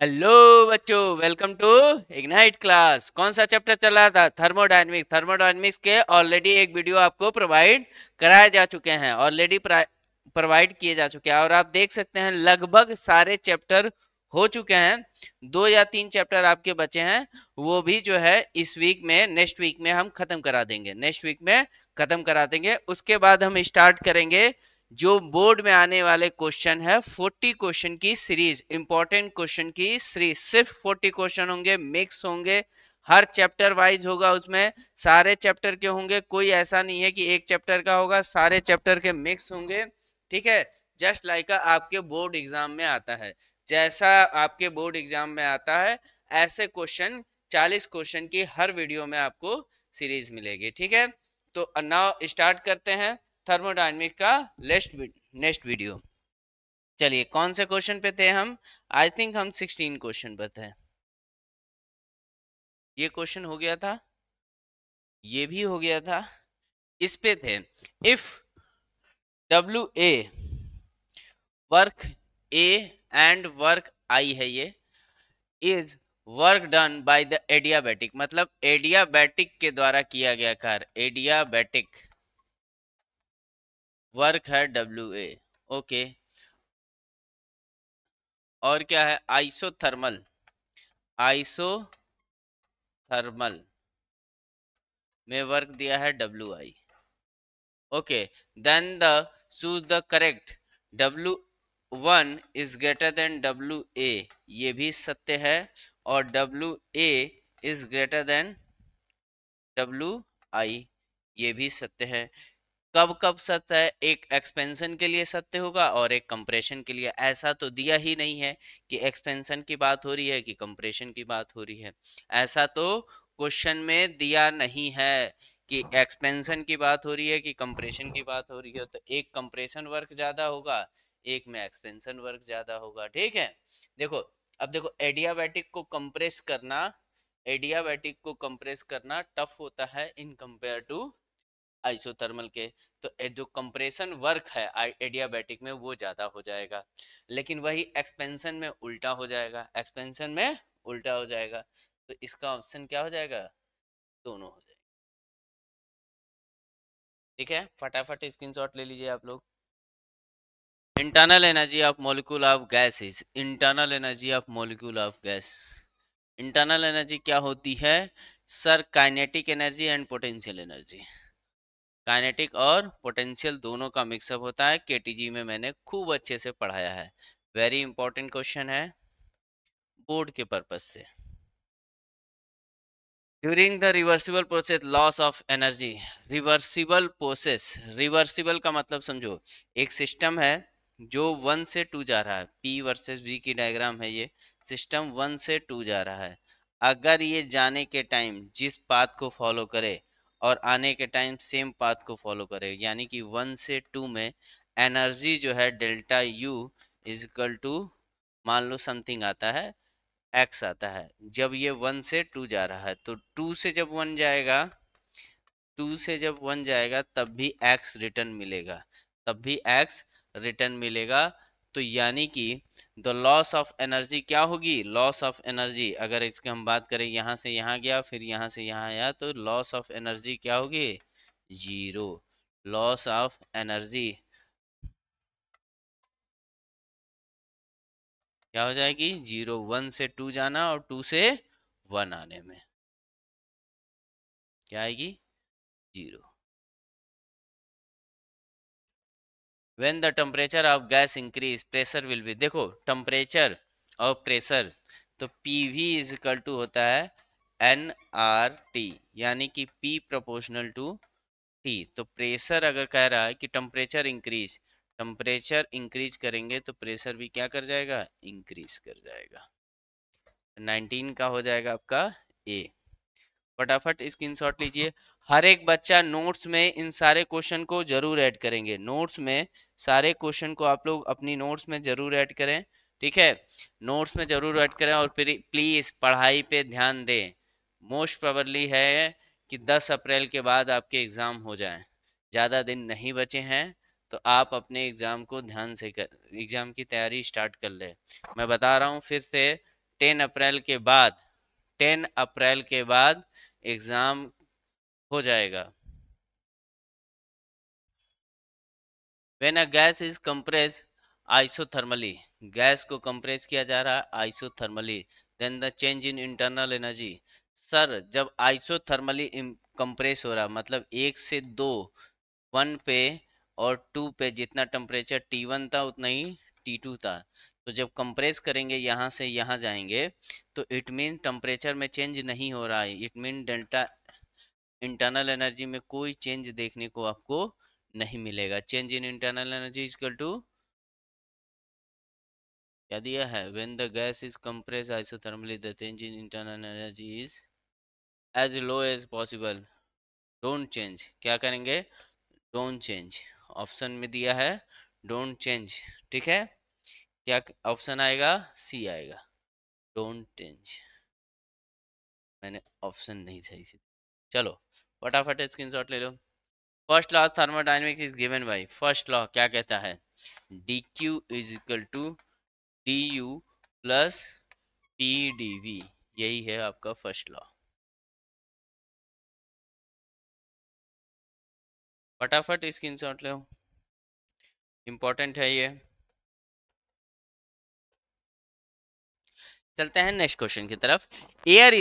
Hello बच्चों, welcome to ignite class. कौन सा चैप्टर चल रहा था? थर्मोडायनेमिक्स के ऑलरेडी एक वीडियो आपको प्रोवाइड कराए जा चुके हैं, ऑलरेडी प्रोवाइड किए जा चुके हैं और आप देख सकते हैं लगभग सारे चैप्टर हो चुके हैं। 2 या 3 चैप्टर आपके बचे हैं, वो भी जो है इस वीक में, नेक्स्ट वीक में हम खत्म करा देंगे। नेक्स्ट वीक में खत्म करा देंगे, उसके बाद हम स्टार्ट करेंगे जो बोर्ड में आने वाले क्वेश्चन है। 40 क्वेश्चन की सीरीज, इंपॉर्टेंट क्वेश्चन की सीरीज, सिर्फ 40 क्वेश्चन होंगे, मिक्स होंगे, हर चैप्टर वाइज होगा। उसमें सारे चैप्टर के होंगे, कोई ऐसा नहीं है कि एक चैप्टर का होगा, सारे चैप्टर के मिक्स होंगे। ठीक है, जस्ट लाइक आपके बोर्ड एग्जाम में आता है, जैसा आपके बोर्ड एग्जाम में आता है ऐसे क्वेश्चन 40 क्वेश्चन की हर वीडियो में आपको सीरीज मिलेगी। ठीक है, तो नाउ स्टार्ट करते हैं थर्मोडायनेमिक का नेक्स्ट वीडियो। चलिए, कौन से क्वेश्चन पे थे हम? आई थिंक हम 16 क्वेश्चन पे थे। ये क्वेश्चन हो गया था, ये भी हो गया था, इस पे थे। If WA work A and work I है, ये is work done by the adiabatic, मतलब एडियाबैटिक के द्वारा किया गया कार्य, एडियाबैटिक वर्क है WA। ओके, और क्या है? आइसोथर्मल, आइसोथर्मल में वर्क दिया है WI। Okay, then the choose the correct, W1 is greater than WA, ये भी सत्य है, और WA is greater than WI, ये भी सत्य है। कब कब सत्य है? एक एक्सपेंशन के लिए सत्य होगा और एक कंप्रेशन के लिए। ऐसा तो दिया ही नहीं है कि एक्सपेंशन की बात हो रही है कि कंप्रेशन की बात हो रही है, ऐसा तो क्वेश्चन में दिया नहीं है कि एक्सपेंशन की बात हो रही है कि कंप्रेशन की बात हो रही है। तो एक कंप्रेशन वर्क ज्यादा होगा, एक में एक्सपेंशन वर्क ज्यादा होगा। ठीक है, देखो, अब देखो, एडियाबैटिक को कंप्रेस करना टफ होता है इन कंपेयर टू आइसोथर्मल के। तो जो कंप्रेशन वर्क है एडियाबैटिक में वो ज्यादा हो जाएगा, लेकिन वही एक्सपेंशन में उल्टा हो जाएगा, एक्सपेंशन में उल्टा हो जाएगा। तो इसका ऑप्शन क्या हो जाएगा? दोनों हो जाएगा। ठीक है, फटाफट स्क्रीनशॉट ले लीजिए आप लोग। Internal energy of molecule of gas is, internal energy of molecule of gas, internal energy क्या होती है sir? Kinetic energy and potential energy. Kinetic और पोटेंशियल दोनों का मिक्सअप होता है, केटीजी में मैंने खूब अच्छे से पढ़ाया है। वेरी इंपॉर्टेंट क्वेश्चन है बोर्ड के पर्पज से। During the reversible process loss of energy, reversible process, reversible का मतलब समझो, एक सिस्टम है जो 1 से 2 जा रहा है, P वर्सेस V की डायग्राम है ये, सिस्टम 1 से 2 जा रहा है। अगर ये जाने के टाइम जिस पाथ को फॉलो करे और आने के टाइम सेम पाथ को फॉलो करे, यानी कि 1 से 2 में एनर्जी जो है delta U is equal to, मान लो समथिंग आता है, एक्स आता है। जब ये 1 से 2 जा रहा है तो 2 से जब 1 जाएगा, 2 से जब 1 जाएगा तब भी एक्स रिटर्न मिलेगा, तब भी एक्स रिटर्न मिलेगा। तो यानी कि द लॉस ऑफ एनर्जी क्या होगी? लॉस ऑफ एनर्जी, अगर इसकी हम बात करें, यहाँ से यहाँ गया फिर यहाँ से यहाँ आया, तो लॉस ऑफ एनर्जी क्या होगी? जीरो। लॉस ऑफ एनर्जी क्या हो जाएगी? जीरो। 1 से 2 जाना और 2 से 1 आने में क्या आएगी? Zero. when the temperature of gas increase pressure will be, देखो टेम्परेचर और प्रेशर, तो PV इज इक्वल टू होता है nRT, यानी कि P प्रोपोर्शनल टू T। तो प्रेशर अगर कह रहा है कि टेम्परेचर इंक्रीज करेंगे तो प्रेशर भी क्या कर जाएगा? इंक्रीज कर जाएगा। 19 का हो जाएगा आपका A। फटाफट स्क्रीनशॉट लीजिए। हर एक बच्चा नोट्स में इन सारे क्वेश्चन को जरूर ऐड करेंगे, नोट्स में सारे क्वेश्चन को आप लोग अपनी नोट्स में जरूर ऐड करें। ठीक है, नोट्स में जरूर ऐड करें और फिर प्लीज पढ़ाई पे ध्यान दें। मोस्ट प्रोबेबली है कि 10 अप्रैल के बाद आपके एग्जाम हो जाएं, ज़्यादा दिन नहीं बचे हैं, तो आप अपने एग्जाम को ध्यान से कर, एग्जाम की तैयारी स्टार्ट कर ले। मैं बता रहा हूँ फिर से, 10 अप्रैल के बाद, 10 अप्रैल के बाद एग्जाम हो जाएगा। When a gas is compress isothermally, gas को कंप्रेस किया जा रहा है isothermally, then the change in internal energy. Sir जब आइसोथर्मली कंप्रेस हो रहा मतलब एक से दो, 1 पे और 2 पे जितना टेम्परेचर T1 था उतना ही T2 था, तो जब कंप्रेस करेंगे यहाँ से यहाँ जाएंगे तो इट मीन टेम्परेचर में चेंज नहीं हो रहा है, it mean delta internal energy में कोई चेंज देखने को आपको नहीं मिलेगा। Change in internal energy equal to क्या दिया है, when the gas is compress isothermally the change in internal energy is as low as possible, don't change. क्या करेंगे, डोंट चेंज। ऑप्शन में दिया है डोंट चेंज, ठीक है। क्या ऑप्शन आएगा, सी आएगा, डोंट चेंज। मैंने ऑप्शन नहीं सही से, चलो फटाफट स्क्रीनशॉट ले लो। First law thermodynamics is given by, first law क्या कहता है, d q is equal to d u plus p d v, यही है आपका फर्स्ट लॉ। फटाफट स्क्रीनशॉट लो, इंपॉर्टेंट है ये। चलते हैं नेक्स्ट क्वेश्चन की तरफ। Air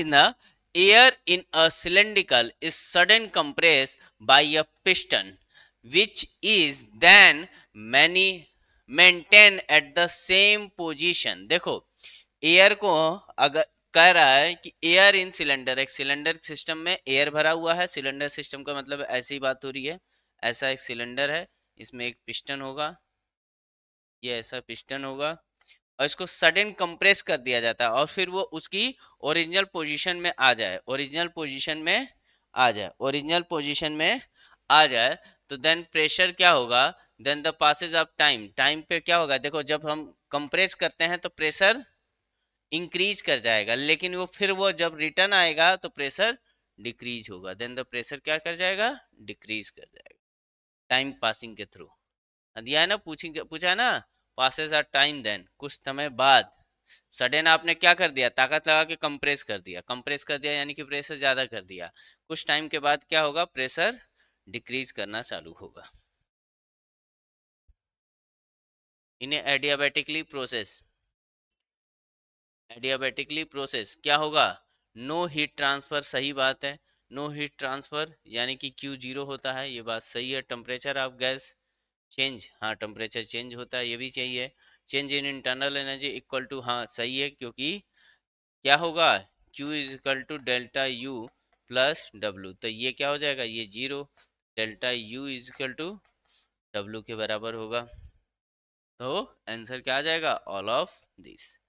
in a cylindrical is sudden compress by a piston which is then many maintain at the same position. देखो एयर को अगर कह रहा है कि एयर इन सिलेंडर, एक सिलेंडर सिस्टम में एयर भरा हुआ है, सिलेंडर सिस्टम का मतलब ऐसी बात हो रही है, ऐसा एक सिलेंडर है, इसमें एक पिस्टन होगा, ये ऐसा पिस्टन होगा और इसको सडन कंप्रेस कर दिया जाता है और फिर वो उसकी ओरिजिनल पोजीशन में आ जाए, ओरिजिनल पोजीशन में आ जाए, ओरिजिनल पोजीशन में आ जाए, तो देन प्रेशर क्या होगा, then the passage of time, time पे क्या होगा, देखो जब हम कंप्रेस करते हैं तो प्रेशर इंक्रीज कर जाएगा, लेकिन वो फिर वो जब रिटर्न आएगा तो प्रेशर डिक्रीज होगा, देन द प्रेशर क्या कर जाएगा, डिक्रीज कर जाएगा टाइम पासिंग के थ्रू। दिया है ना, पूछा है ना, पासेस आर टाइम, देन कुछ समय बाद सडन आपने क्या कर दिया, ताकत लगा के कंप्रेस कर दिया, कंप्रेस कर दिया यानी कि प्रेशर ज्यादा कर दिया, कुछ टाइम के बाद क्या होगा, प्रेशर डिक्रीज करना चालू होगा। इन्हें एडियाबेटिकली प्रोसेस, एडियाबेटिकली प्रोसेस क्या होगा, नो हीट ट्रांसफर, सही बात है, नो हीट ट्रांसफर यानी कि क्यू जीरो होता है, ये बात सही है। टेम्परेचर ऑफ गैस चेंज, हाँ टेम्परेचर चेंज होता है, ये भी चाहिए। Change in internal energy equal to, हाँ सही है, क्योंकि क्या होगा, Q is equal to delta U plus W, तो ये क्या हो जाएगा, ये zero, delta U is equal to W के बराबर होगा, तो आंसर क्या आ जाएगा, ऑल ऑफ दिस।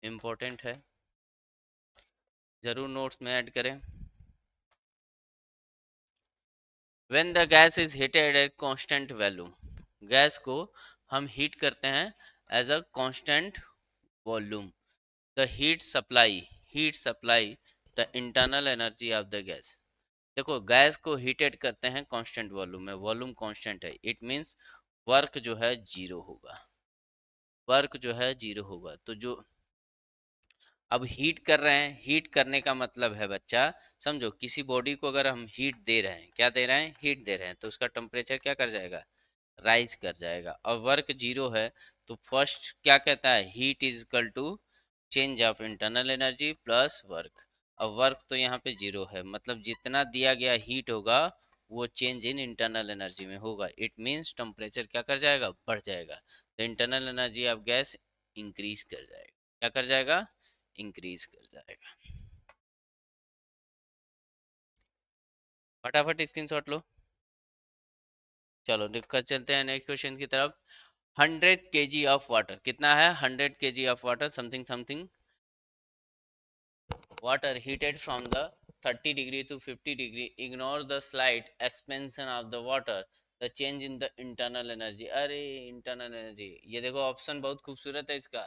इंपॉर्टेंट है, जरूर नोट्स में ऐड करें। When the gas is heated at constant value, gas को हम हीट करते हैं as a constant volume, the heat supply the internal energy of the gas. देखो गैस को हीटेड करते हैं कांस्टेंट वॉल्यूम में, वॉल्यूम कांस्टेंट है, इट मींस वर्क जो है जीरो होगा, वर्क जो है जीरो होगा, तो जो अब हीट कर रहे हैं, हीट करने का मतलब है बच्चा, समझो किसी बॉडी को अगर हम हीट दे रहे हैं, क्या दे रहे हैं, हीट दे रहे हैं, तो उसका टेम्परेचर क्या कर जाएगा, राइज कर जाएगा, और वर्क जीरो है, तो फर्स्ट क्या कहता है, heat is equal to change of internal energy plus work. अब वर्क तो यहाँ पे जीरो है, मतलब जितना दिया गया हीट होगा वो चेंज इन इंटरनल एनर्जी में होगा, इट मींस टेम्परेचर क्या कर जाएगा, बढ़ जाएगा, तो internal energy of gas increase कर जाएगा, क्या कर जाएगा, इंक्रीज कर जाएगा। फटाफट स्क्रीनशॉट लो, चलो लिखकर चलते हैं नेक्स्ट क्वेश्चन की तरफ। 100 kg ऑफ वाटर, कितना है, 100 kg of water, something something water heated from the 30 degree to 50 degree, ignore the slight expansion of the water, the change in the internal energy। अरे internal energy, ये देखो option बहुत खूबसूरत है इसका,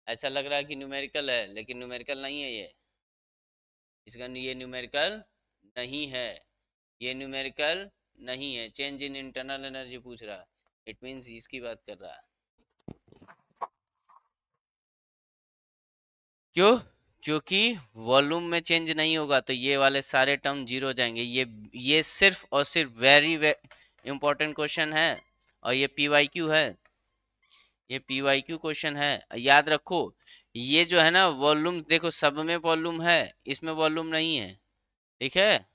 ऐसा लग रहा है कि न्यूमेरिकल है, लेकिन न्यूमेरिकल नहीं है ये, इसका ये न्यूमेरिकल नहीं है, ये न्यूमेरिकल नहीं है, चेंज इन इंटरनल एनर्जी पूछ रहा है, इट मींस इसकी बात कर रहा है। क्यों? क्योंकि वॉल्यूम में चेंज नहीं होगा तो ये वाले सारे टर्म जीरो हो जाएंगे। ये सिर्फ और सिर्फ वेरी इंपॉर्टेंट क्वेश्चन है, और ये पीवाईक्यू है, ये पीवाईक्यू क्वेश्चन है, याद रखो। ये जो है ना वॉल्यूम, देखो सब में वॉल्यूम है, इसमें वॉल्यूम नहीं है, ठीक है,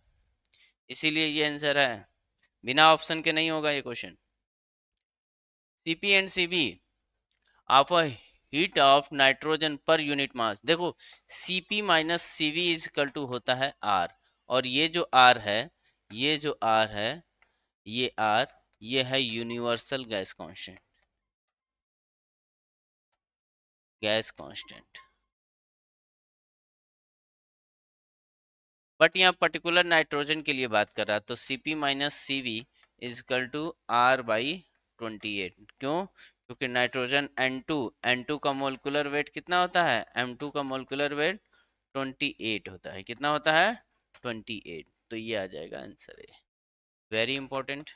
इसीलिए ये आंसर है, बिना ऑप्शन के नहीं होगा ये question. CP and CB of a heat of nitrogen per unit mass. देखो Cp minus CV is equal to होता है R, और ये जो R है, ये जो R है, ये R, ये है universal gas constant, gas constant. But यहाँ पर्टिकुलर नाइट्रोजन के लिए बात कर रहा है, तो Cp minus CV is equal to R by 28। क्यों? क्योंकि नाइट्रोजन N2, N2 का मोलिकुलर वेट कितना होता है, M2 का मोलिकुलर वेट 28 होता है। कितना होता है? 28। तो ये आ जाएगा आंसर है। Very important.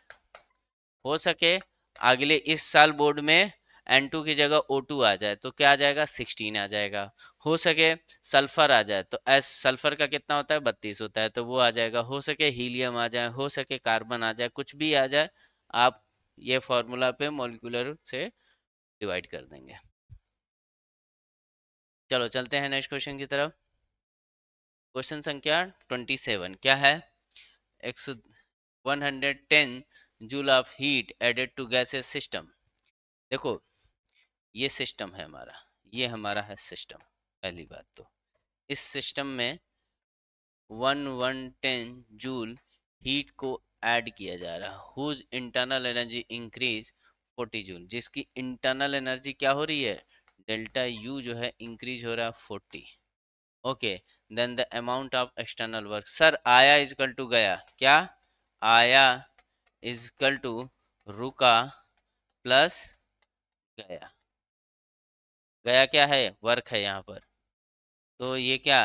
हो सके अगले इस साल बोर्ड में N2 की जगह O2 आ जाए तो क्या आ जाएगा, 16 आ जाएगा। हो सके सल्फर आ जाए तो एस, सल्फर का कितना होता है, 32 होता है, तो वो आ जाएगा। हो सके हीलियम आ जाए, हो सके कार्बन आ जाए, कुछ भी आ जाए, आप ये फॉर्मूला पे मॉलिक्यूलर से डिवाइड कर देंगे। चलो चलते हैं नेक्स्ट क्वेश्चन की तरफ। क्वेश्चन संख्या 27 क्या है? 110 joule of heat added to gases system. देखो ये सिस्टम है हमारा, ये हमारा है सिस्टम। पहली बात तो इस सिस्टम में 110 जूल हीट को ऐड किया जा रहा है, whose internal energy increase 40 joule, जिसकी इंटरनल एनर्जी क्या हो रही है, डेल्टा यू जो है इंक्रीज हो रहा है 40। Okay, then the amount of external work. Sir आया इजकल टू गया, क्या आया इजकल टू रुका प्लस गया। गया क्या है, वर्क है यहाँ पर, तो ये क्या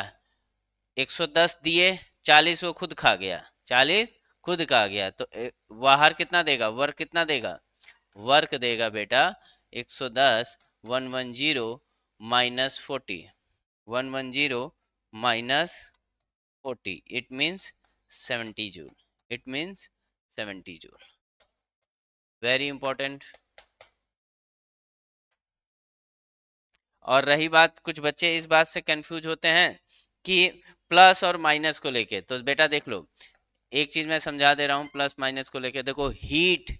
110 दिए, 40 वो खुद खा गया, 40 खुद खा गया, तो बाहर कितना देगा, वर्क कितना देगा, वर्क देगा बेटा 110, 110 minus 40, 110 minus 40, it means 70 joule, it means 70 joule. Very important. और रही बात, कुछ बच्चे इस बात से कंफ्यूज होते हैं कि प्लस और माइनस को लेके, तो बेटा देख लो एक चीज मैं समझा दे रहा हूं प्लस माइनस को लेके। देखो हीट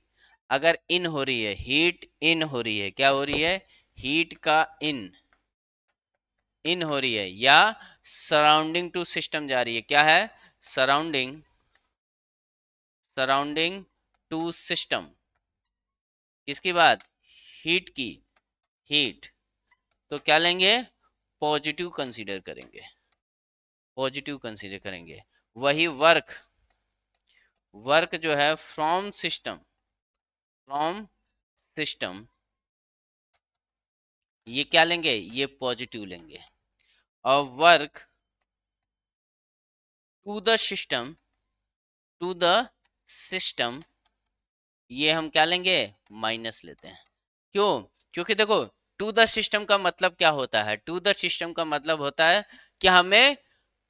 अगर इन हो रही है, हीट इन हो रही है, क्या हो रही है, हीट का इन हो रही है, या सराउंडिंग टू सिस्टम जा रही है, क्या है, सराउंडिंग, सराउंडिंग टू सिस्टम। किसकी बात, हीट की, हीट, तो क्या लेंगे, पॉजिटिव कंसीडर करेंगे, पॉजिटिव कंसीडर करेंगे। वही वर्क, वर्क जो है फ्रॉम सिस्टम, फ्रॉम सिस्टम, ये क्या लेंगे, ये पॉजिटिव लेंगे। और work to the system, to the system, ये हम क्या लेंगे, माइनस लेते हैं। क्यों? क्योंकि देखो टू द सिस्टम का मतलब क्या होता है, टू द सिस्टम का मतलब होता है कि हमें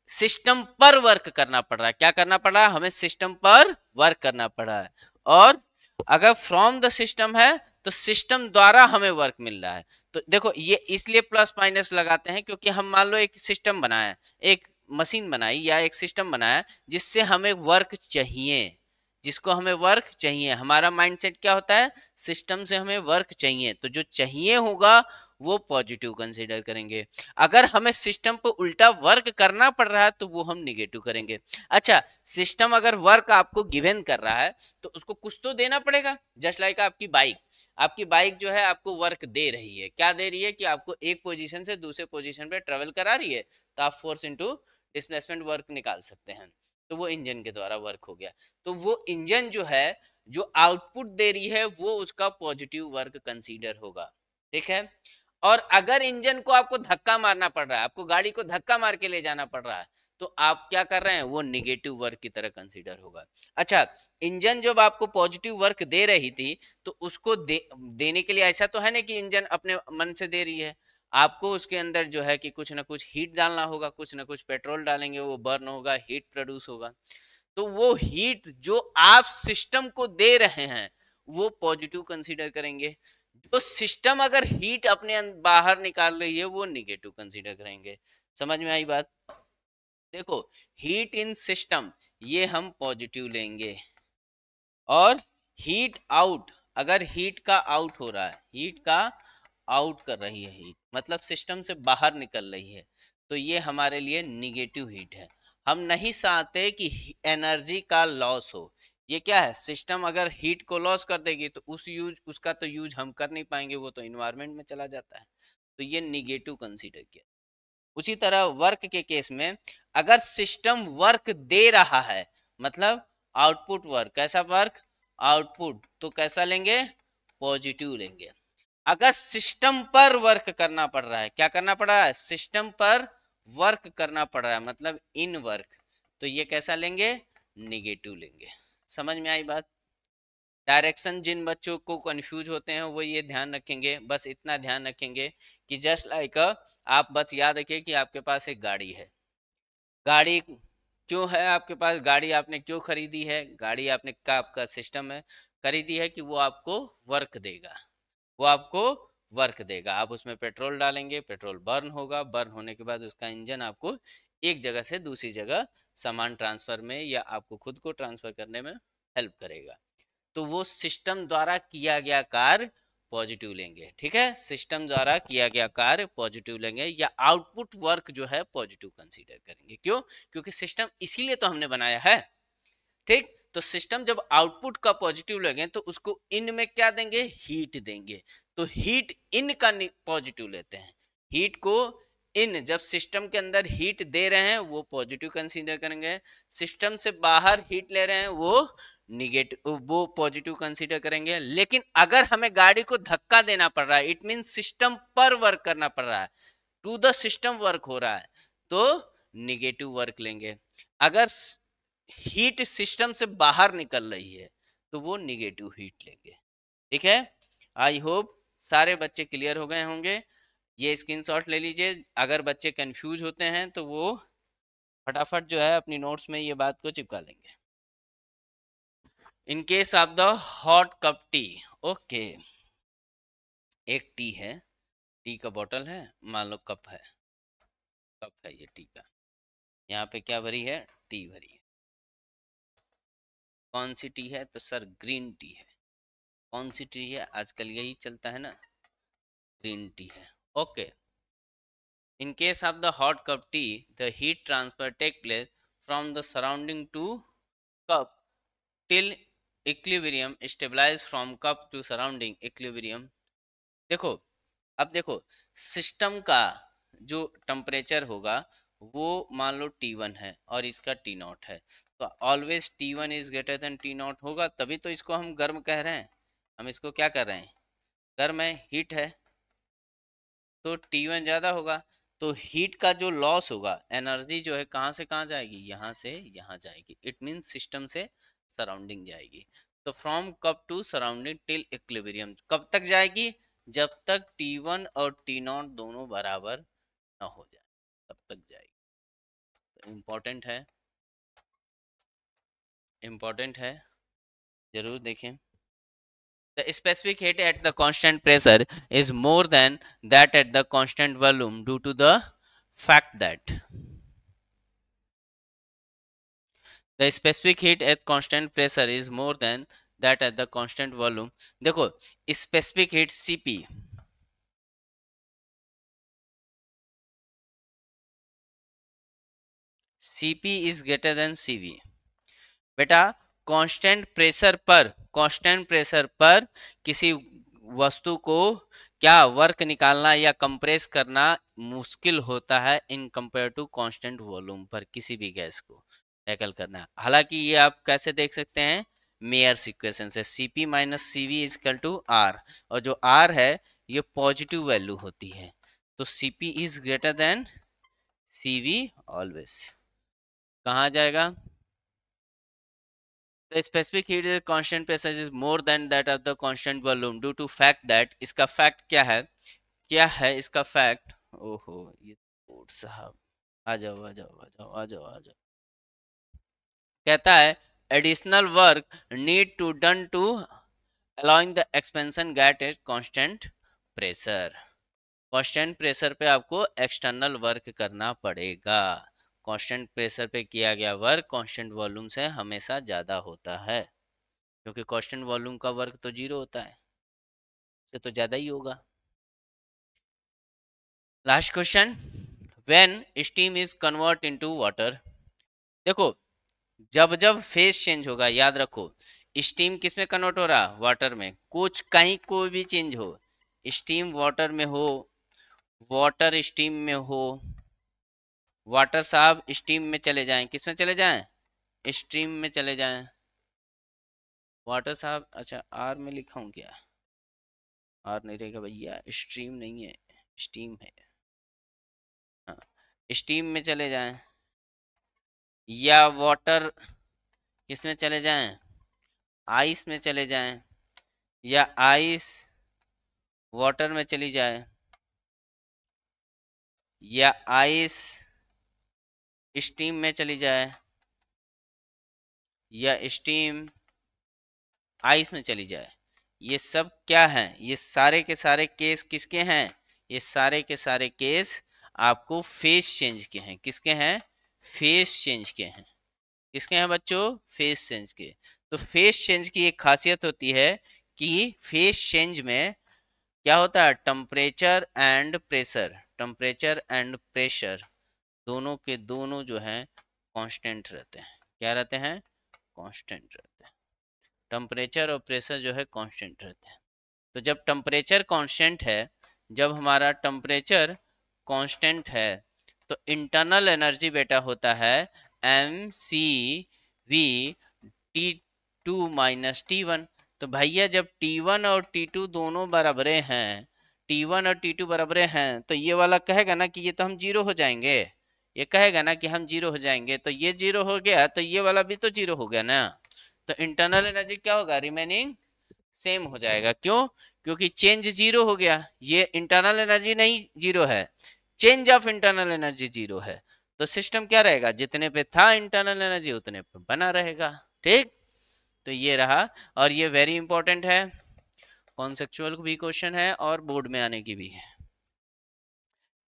सिस्टम पर वर्क करना पड़ रहा है। क्या करना पड़ रहा है, हमें सिस्टम पर वर्क करना पड़ रहा है। और अगर फ्रॉम द सिस्टम है तो सिस्टम द्वारा हमें वर्क मिल रहा है। तो देखो ये इसलिए प्लस माइनस लगाते हैं, क्योंकि हम मान लो एक सिस्टम बनाया, एक मशीन बनाई या एक सिस्टम बनाया जिससे हमें वर्क चाहिए, जिसको हमें वर्क चाहिए। हमारा माइंडसेट क्या होता है, सिस्टम से हमें वर्क चाहिए, तो जो चाहिए होगा वो पॉजिटिव कंसीडर करेंगे। अगर हमें सिस्टम पर उल्टा वर्क करना पड़ रहा है तो वो हम निगेटिव करेंगे। अच्छा, सिस्टम अगर वर्क आपको गिवन कर रहा है तो उसको कुछ तो देना पड़ेगा। जस्ट लाइक आपकी बाइक, आपकी बाइक जो है आपको वर्क दे रही है, क्या दे रही है कि आपको एक पोजीशन से दूसरे पोजीशन पे ट्रेवल करा रही है, तो आप फोर्स इनटू डिस्प्लेसमेंट वर्क निकाल सकते हैं, तो वो इंजन के द्वारा वर्क हो गया। तो वो इंजन जो है जो आउटपुट दे रही है वो उसका पॉजिटिव वर्क कंसीडर होगा, ठीक है। और अगर इंजन को आपको धक्का मारना पड़ रहा है, आपको गाड़ी को धक्का मार के ले जाना पड़ रहा है, तो आप क्या कर रहे हैं, वो निगेटिव वर्क की तरह कंसीडर होगा। अच्छा, इंजन जब आपको पॉजिटिव वर्क दे रही थी तो उसको देने के लिए ऐसा तो है ना कि इंजन अपने मन से दे रही है। आपको उसके अंदर जो है कि कुछ ना कुछ हीट डालना होगा, कुछ ना कुछ पेट्रोल डालेंगे, वो बर्न होगा, हीट प्रोड्यूस होगा। तो वो हीट जो आप सिस्टम को दे रहे हैं वो पॉजिटिव कंसीडर करेंगे। जो सिस्टम अगर हीट अपने बाहर निकाल रही है वो निगेटिव कंसीडर करेंगे। समझ में आई बात? देखो, हीट इन सिस्टम ये हम पॉजिटिव लेंगे, और हीट आउट, अगर हीट का आउट हो रहा है, हीट का आउट कर रही है, हीट मतलब सिस्टम से बाहर निकल रही है, तो ये हमारे लिए निगेटिव हीट है। हम नहीं चाहते कि एनर्जी का लॉस हो। ये क्या है, सिस्टम अगर हीट को लॉस कर देगी तो उसका तो यूज हम कर नहीं पाएंगे, वो तो इन्वायरमेंट में चला जाता है, तो ये निगेटिव कंसीडर किया। उसी तरह वर्क के केस में अगर सिस्टम वर्क दे रहा है, मतलब आउटपुट वर्क, कैसा वर्क, आउटपुट, तो कैसा लेंगे, पॉजिटिव लेंगे। अगर सिस्टम पर वर्क करना पड़ रहा है, क्या करना पड़ रहा है, सिस्टम पर वर्क करना पड़ रहा है, मतलब इन वर्क, तो ये कैसा लेंगे, निगेटिव लेंगे। समझ में आई बात? डायरेक्शन जिन बच्चों को कंफ्यूज होते हैं वो ये ध्यान रखेंगे, बस इतना ध्यान रखेंगे कि जस्ट लाइक आप बस याद रखिए कि आपके पास एक गाड़ी है। गाड़ी क्यों है आपके पास, गाड़ी आपने क्यों खरीदी है, गाड़ी आपने का आपका सिस्टम है खरीदी है कि वो आपको वर्क देगा, वो आपको वर्क देगा। आप उसमें पेट्रोल डालेंगे, पेट्रोल बर्न होगा, बर्न होने के बाद उसका इंजन आपको एक जगह से दूसरी जगह सामान ट्रांसफर में या आपको खुद को ट्रांसफर करने में हेल्प करेगा। तो वो सिस्टम द्वारा किया गया कार्य पॉजिटिव लेंगे। ठीक है, सिस्टम द्वारा किया गया कार्य पॉजिटिव लेंगे, या आउटपुट वर्क जो है पॉजिटिव कंसीडर करेंगे। क्यों? क्योंकि सिस्टम इसीलिए तो हमने बनाया है। ठीक, तो सिस्टम जब आउटपुट का पॉजिटिव लेंगे तो उसको इन में क्या देंगे, हीट देंगे। तो हीट इन का पॉजिटिव लेते हैं, हीट को इन, जब सिस्टम के अंदर हीट दे रहे हैं वो पॉजिटिव कंसीडर करेंगे, सिस्टम से बाहर हीट ले रहे हैं वो निगेटिव, वो पॉजिटिव कंसीडर करेंगे। लेकिन अगर हमें गाड़ी को धक्का देना पड़ रहा है, इट मीन सिस्टम पर वर्क करना पड़ रहा है, टू द सिस्टम वर्क हो रहा है, तो निगेटिव वर्क लेंगे। अगर हीट सिस्टम से बाहर निकल रही है तो वो निगेटिव हीट लेंगे। ठीक है, आई होप सारे बच्चे क्लियर हो गए होंगे। ये स्क्रीनशॉट ले लीजिए, अगर बच्चे कंफ्यूज होते हैं तो वो फटाफट जो है अपनी नोट्स में ये बात को चिपका लेंगे। इन case of the hot cup T, okay, एक टी है, टी का बॉटल है, मान लो कप है, कप है ये टी का, यहाँ पे क्या भरी है, टी भरी है। कौन सी टी है, तो सर ग्रीन टी है। कौन सी टी है, आजकल यही चलता है ना, ग्रीन टी है। Okay, in case of the hot cup tea the heat transfer take place from the surrounding to cup till equilibrium stabilize from cup to surrounding equilibrium। देखो, अब देखो, सिस्टम का जो टेम्परेचर होगा वो मान लो T1 है और इसका T0 है, तो always T1 is greater then T0 होगा, तभी तो इसको हम गर्म कह रहे हैं। हम इसको क्या कर रहे हैं, गर्म है, हीट है, तो T1 ज्यादा होगा, तो हीट का जो लॉस होगा, एनर्जी जो है कहाँ से कहाँ जाएगी, यहाँ से यहाँ जाएगी, इट मीन सिस्टम से सराउंडिंग जाएगी। तो from cup to surrounding till equilibrium कब तक जाएगी, जब तक T1 और T0 दोनों बराबर ना हो जाए तब तक जाएगी। तो इम्पोर्टेंट है, इम्पोर्टेंट है, जरूर देखें। The specific heat at the constant pressure is more than that at the constant volume due to the fact that the specific heat at constant pressure is more than that at the constant volume। देखो, specific heat Cp, Cp is greater than Cv। बेटा, constant pressure पर, constant pressure पर किसी वस्तु को क्या work निकालना या कंप्रेस करना मुश्किल होता है in compare to constant volume पर, किसी भी गैस को टैकल करना। हालांकि ये आप कैसे देख सकते हैं, मेयर्स इक्वेशन से, Cp माइनस Cv is equal to R, और जो R है ये पॉजिटिव वैल्यू होती है, तो Cp is greater then Cv always. कहाँ जाएगा, the specific heat is constant pressure is more than that of the constant volume due to fact that, इसका फैक्ट क्या है, क्या है इसका फैक्ट? ओहो, ये कोड साहब, आ जाओ आ जाओ आ जाओ आ जाओ आ जाओ। कहता है additional work need to done to allowing the expansion gate at constant pressure. Constant pressure पे आपको एक्सटर्नल वर्क करना पड़ेगा। कांस्टेंट प्रेशर पे किया गया वर्क कांस्टेंट वॉल्यूम से हमेशा ज़्यादा होता है, क्योंकि कांस्टेंट वॉल्यूम का वर्क तो जीरो होता है, से तो ज़्यादा ही होगा। Last question, when steam is convert into water. देखो, जब जब फेज चेंज होगा, याद रखो, स्टीम किस में कन्वर्ट हो रहा? वाटर में। कुछ कहीं कोई भी चेंज हो, स्टीम वाटर में हो, वाटर स्टीम में हो, वाटर साहब स्टीम में चले जाएं, किस में चले जाएं? स्ट्रीम में चले जाएं। वाटर साहब, अच्छा आर में लिखा हूँ क्या? आर नहीं रहेगा भैया, स्ट्रीम नहीं है, स्टीम है। हाँ, स्टीम में चले जाएं, या वाटर किस में चले जाएं? आइस में चले जाएं, या आइस वाटर में चली जाए, या आइस स्टीम में चली जाए, या स्टीम आइस में चली जाए। ये सब क्या है? ये सारे के सारे केस किसके हैं? ये सारे के सारे केस आपको फेज चेंज के हैं। किसके हैं? फेज चेंज के हैं। किसके हैं बच्चों? फेज चेंज के। तो फेज चेंज की एक खासियत होती है कि फेज चेंज में क्या होता है? Temperature and pressure, temperature and pressure दोनों के दोनों जो है कांस्टेंट रहते हैं। क्या रहते हैं? कांस्टेंट रहते हैं। टेम्परेचर और प्रेशर जो है कांस्टेंट रहते हैं। तो जब टेम्परेचर कांस्टेंट है, जब हमारा टेम्परेचर कांस्टेंट है, तो इंटरनल एनर्जी बेटा होता है mcv T2 माइनस T1। तो भैया जब T1 और T2 दोनों बराबरे हैं, T1 और T2 बराबरे हैं, तो ये वाला कहेगा ना कि ये तो हम जीरो हो जाएंगे, ये कहेगा ना कि हम जीरो हो जाएंगे, तो ये जीरो हो गया तो ये वाला भी तो जीरो हो गया ना। तो इंटरनल एनर्जी क्या होगा? रिमेनिंग सेम हो जाएगा। क्यों? क्योंकि चेंज जीरो हो गया। ये इंटरनल एनर्जी नहीं जीरो है, change of internal energy zero है। तो सिस्टम क्या रहेगा? जितने पे था इंटरनल एनर्जी उतने पे बना रहेगा। ठीक, तो ये रहा, और ये वेरी इंपॉर्टेंट है, कॉन्सेप्चुअल भी क्वेश्चन है और बोर्ड में आने की भी है।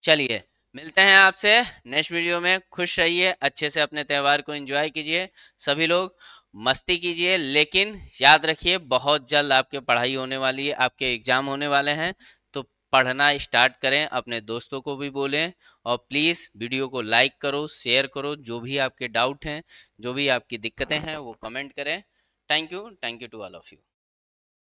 चलिए मिलते हैं आपसे नेक्स्ट वीडियो में। खुश रहिए, अच्छे से अपने त्यौहार को एंजॉय कीजिए, सभी लोग मस्ती कीजिए, लेकिन याद रखिए बहुत जल्द आपके पढ़ाई होने वाली है, आपके एग्जाम होने वाले हैं। तो पढ़ना स्टार्ट करें, अपने दोस्तों को भी बोलें, और प्लीज़ वीडियो को लाइक करो, शेयर करो, जो भी आपके डाउट हैं, जो भी आपकी दिक्कतें हैं वो कमेंट करें। Thank you to all of you.